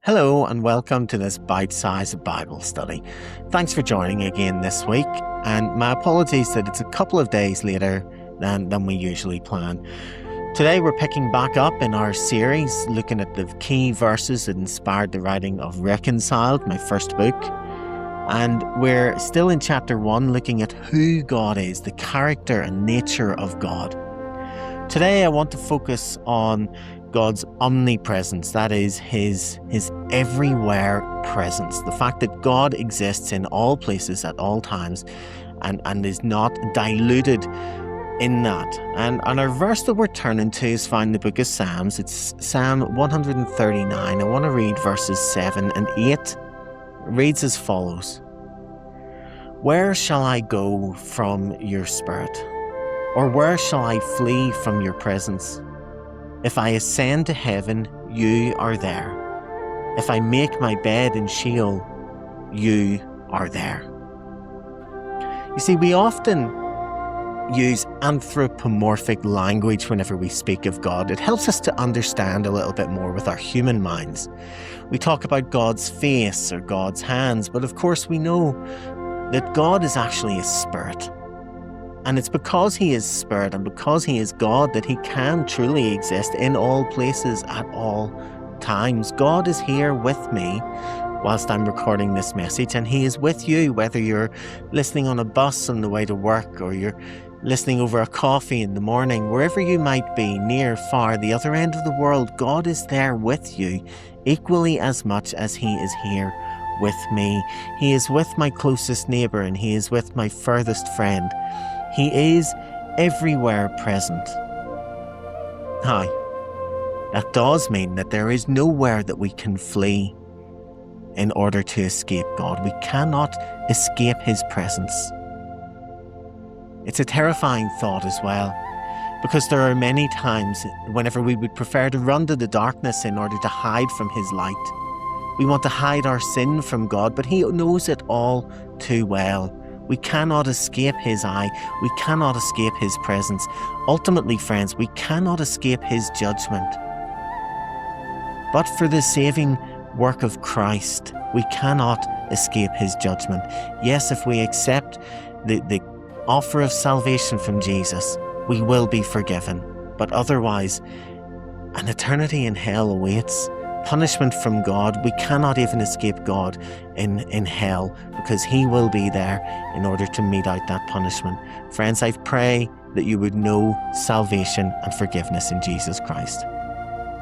Hello and welcome to this bite-sized Bible study. Thanks for joining again this week, and my apologies that it's a couple of days later than we usually plan. Today we're picking back up in our series, looking at the key verses that inspired the writing of Reconciled, my first book. And we're still in chapter 1, looking at who God is, the character and nature of God. Today I want to focus on God's omnipresence, that is his everywhere presence, the fact that God exists in all places at all times and is not diluted in that. And our verse that we're turning to is found in the book of Psalms. It's Psalm 139. I want to read verses 7 and 8. It reads as follows: "Where shall I go from your spirit? Or where shall I flee from your presence? If I ascend to heaven, you are there. If I make my bed in Sheol, you are there." You see, we often use anthropomorphic language whenever we speak of God. It helps us to understand a little bit more with our human minds. We talk about God's face or God's hands, but of course we know that God is actually a spirit. And it's because he is spirit and because he is God that he can truly exist in all places at all times. God is here with me whilst I'm recording this message, and he is with you, whether you're listening on a bus on the way to work or you're listening over a coffee in the morning, wherever you might be, near, far, the other end of the world, God is there with you equally as much as he is here with me. He is with my closest neighbour and he is with my furthest friend. He is everywhere present. Now, that does mean that there is nowhere that we can flee in order to escape God. We cannot escape his presence. It's a terrifying thought as well, because there are many times whenever we would prefer to run to the darkness in order to hide from his light. We want to hide our sin from God, but he knows it all too well. We cannot escape his eye. We cannot escape his presence. Ultimately, friends, we cannot escape his judgment. But for the saving work of Christ, we cannot escape his judgment. Yes, if we accept the offer of salvation from Jesus, we will be forgiven. But otherwise, an eternity in hell awaits. Punishment from God. We cannot even escape God in hell, because he will be there in order to mete out that punishment. Friends, I pray that you would know salvation and forgiveness in Jesus Christ.